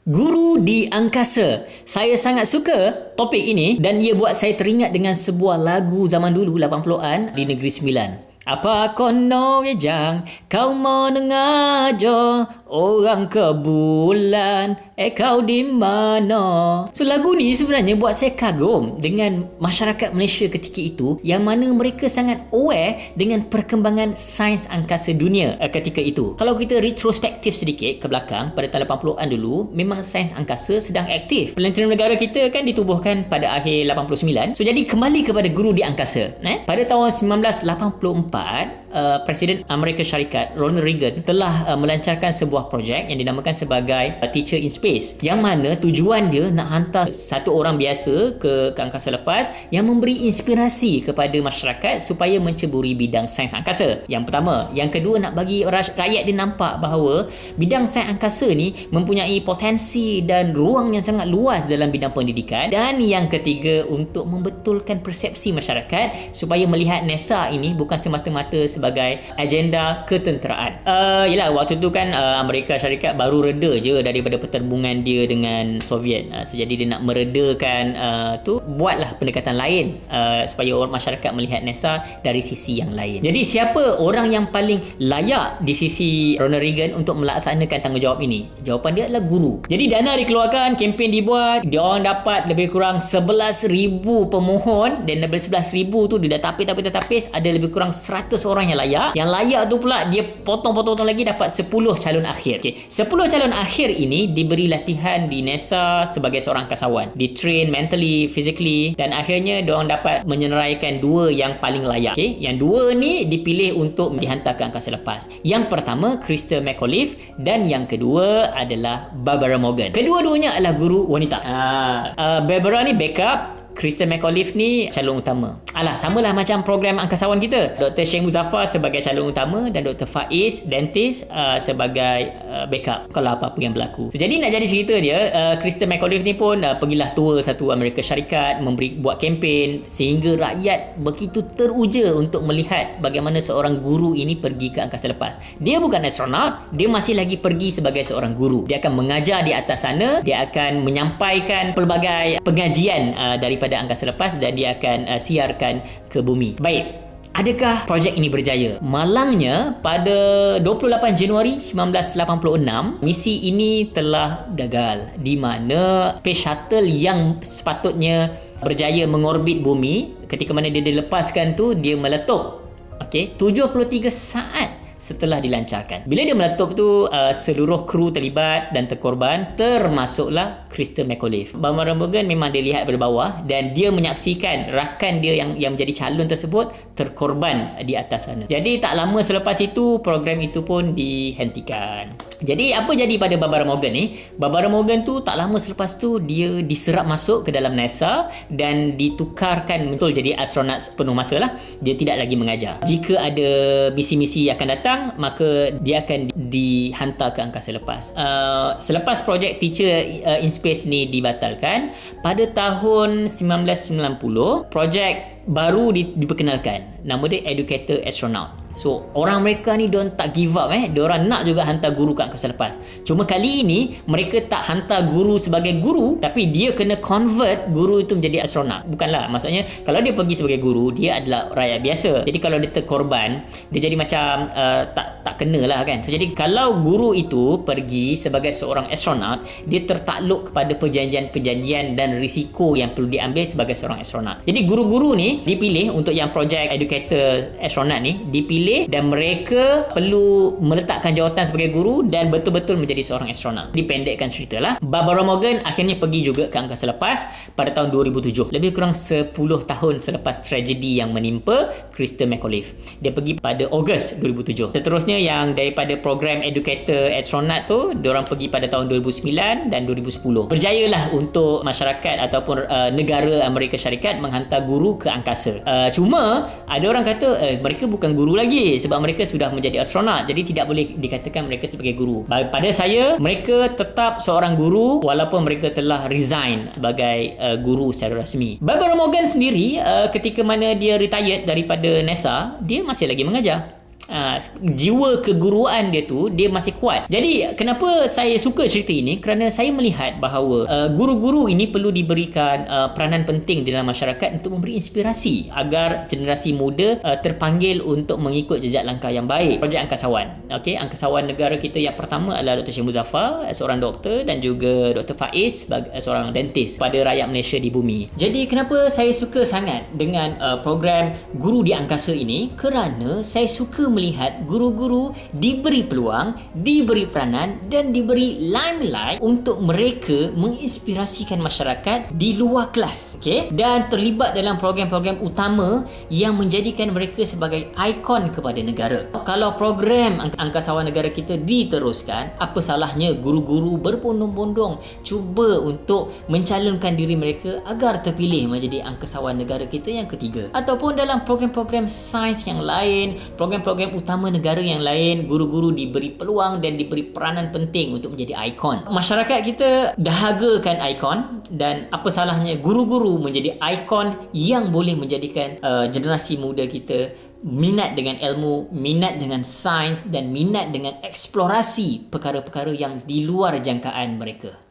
Guru di Angkasa. Saya sangat suka topik ini dan ia buat saya teringat dengan sebuah lagu zaman dulu 80-an di Negeri Sembilan. Apa kono jang kau menengajo orang ke bulan kau di mana. So lagu ni sebenarnya buat saya kagum dengan masyarakat Malaysia ketika itu yang mana mereka sangat aware dengan perkembangan sains angkasa dunia ketika itu. Kalau kita retrospektif sedikit ke belakang pada tahun 80-an dulu, memang sains angkasa sedang aktif. Pelantiran negara kita kan ditubuhkan pada akhir 89. So jadi kembali kepada guru di angkasa. Pada tahun 1984 Presiden Amerika Syarikat Ronald Reagan telah melancarkan sebuah projek yang dinamakan sebagai Teacher in Space, yang mana tujuan dia nak hantar satu orang biasa ke angkasa lepas yang memberi inspirasi kepada masyarakat supaya menceburi bidang sains angkasa. Yang pertama. Yang kedua, nak bagi rakyat dia nampak bahawa bidang sains angkasa ni mempunyai potensi dan ruang yang sangat luas dalam bidang pendidikan. Dan yang ketiga, untuk membetulkan persepsi masyarakat supaya melihat NASA ini bukan semata-mata sebagai agenda ketenteraan. Yelah, waktu tu kan Amerika Syarikat baru reda je daripada pertembungan dia dengan Soviet. Jadi dia nak meredakan tu, buatlah pendekatan lain supaya orang masyarakat melihat NASA dari sisi yang lain. Jadi siapa orang yang paling layak di sisi Ronald Reagan untuk melaksanakan tanggungjawab ini? Jawapan dia adalah guru. Jadi dana dikeluarkan, kempen dibuat, dia orang dapat lebih kurang 11,000 pemohon, dan daripada 11,000 tu dia dah tapis ada lebih kurang 100 orang yang layak. Yang layak tu pula dia potong-potong lagi, dapat 10 calon akhir. 10 calon akhir ini diberi latihan di NASA sebagai seorang angkasawan, di train mentally, physically, dan akhirnya diorang dapat menyenaraikan 2 yang paling layak. Yang 2 ni dipilih untuk dihantar ke angkasa lepas. Yang pertama Christa McAuliffe dan yang kedua adalah Barbara Morgan. Kedua-duanya adalah guru wanita. Barbara ni backup, Christa McAuliffe ni calon utama. Samalah macam program angkasawan kita. Dr. Sheikh Muzaffar sebagai calon utama dan Dr. Faiz, dentist, sebagai backup kalau apa-apa yang berlaku. So, jadi nak jadi cerita dia, Christa McAuliffe ni pun pergilah tour satu Amerika Syarikat, buat kempen sehingga rakyat begitu teruja untuk melihat bagaimana seorang guru ini pergi ke angkasa lepas. Dia bukan astronaut, dia masih lagi pergi sebagai seorang guru. Dia akan mengajar di atas sana, dia akan menyampaikan pelbagai pengajian daripada angkasa lepas dan dia akan siarkan ke bumi. Baik, adakah projek ini berjaya? Malangnya pada 28 Januari 1986, misi ini telah gagal, di mana Space Shuttle yang sepatutnya berjaya mengorbit bumi, ketika mana dia dilepaskan tu, dia meletup 73 saat setelah dilancarkan. Bila dia meletup tu, seluruh kru terlibat dan terkorban, termasuklah Christa McAuliffe. Barbara Morgan memang dia lihat dari bawah dan dia menyaksikan rakan dia yang menjadi calon tersebut terkorban di atas sana. Jadi tak lama selepas itu, program itu pun dihentikan. Jadi apa jadi pada Barbara Morgan ni? Barbara Morgan tu tak lama selepas tu dia diserap masuk ke dalam NASA dan ditukarkan betul jadi astronot penuh masa lah. Dia tidak lagi mengajar. Jika ada misi-misi yang akan datang, maka dia akan dihantar ke angkasa lepas. Selepas projek Teacher in Space ni dibatalkan, pada tahun 1990 projek baru diperkenalkan. Nama dia Educator Astronaut. So orang mereka ni diorang tak give up. Diorang nak juga hantar guru ke angkasa lepas. Cuma kali ini mereka tak hantar guru sebagai guru, tapi dia kena convert guru itu menjadi astronot. Bukanlah, maksudnya kalau dia pergi sebagai guru, dia adalah rakyat biasa. Jadi kalau dia terkorban, dia jadi macam tak kena lah kan. So jadi kalau guru itu pergi sebagai seorang astronot, dia tertakluk kepada perjanjian-perjanjian dan risiko yang perlu diambil sebagai seorang astronot. Jadi guru-guru ni dipilih untuk yang projek Educator Astronaut ni, dipilih dan mereka perlu meletakkan jawatan sebagai guru dan betul-betul menjadi seorang astronaut. Dipendekkan cerita lah, Barbara Morgan akhirnya pergi juga ke angkasa lepas pada tahun 2007. Lebih kurang 10 tahun selepas tragedi yang menimpa Christa McAuliffe. Dia pergi pada Ogos 2007. Seterusnya yang daripada program Educator Astronaut tu, diorang pergi pada tahun 2009 dan 2010. Berjayalah untuk masyarakat ataupun negara Amerika Syarikat menghantar guru ke angkasa. Cuma ada orang kata mereka bukan guru lagi sebab mereka sudah menjadi astronot, jadi tidak boleh dikatakan mereka sebagai guru. Pada saya, mereka tetap seorang guru walaupun mereka telah resign sebagai guru secara rasmi. Barbara Morgan sendiri ketika mana dia retired daripada NASA, dia masih lagi mengajar. jiwa keguruan dia tu dia masih kuat. Jadi kenapa saya suka cerita ini? Kerana saya melihat bahawa guru-guru ini perlu diberikan peranan penting dalam masyarakat untuk memberi inspirasi agar generasi muda terpanggil untuk mengikut jejak langkah yang baik. Projek Angkasawan. Okey, Angkasawan negara kita yang pertama adalah Dr. Syed Muzaffar, seorang doktor, dan juga Dr. Faiz, seorang dentist pada rakyat Malaysia di bumi. Jadi kenapa saya suka sangat dengan program Guru di Angkasa ini? Kerana saya suka melihat guru-guru diberi peluang, diberi peranan dan diberi limelight untuk mereka menginspirasikan masyarakat di luar kelas. Okey, dan terlibat dalam program-program utama yang menjadikan mereka sebagai ikon kepada negara. Kalau program Angkasawan negara kita diteruskan, apa salahnya guru-guru berbondong-bondong cuba untuk mencalonkan diri mereka agar terpilih menjadi angkasawan negara kita yang ketiga. Ataupun dalam program-program sains yang lain, program-program utama negara yang lain, guru-guru diberi peluang dan diberi peranan penting untuk menjadi ikon. Masyarakat kita dahagakan ikon, dan apa salahnya guru-guru menjadi ikon yang boleh menjadikan generasi muda kita minat dengan ilmu, minat dengan sains dan minat dengan eksplorasi perkara-perkara yang di luar jangkaan mereka.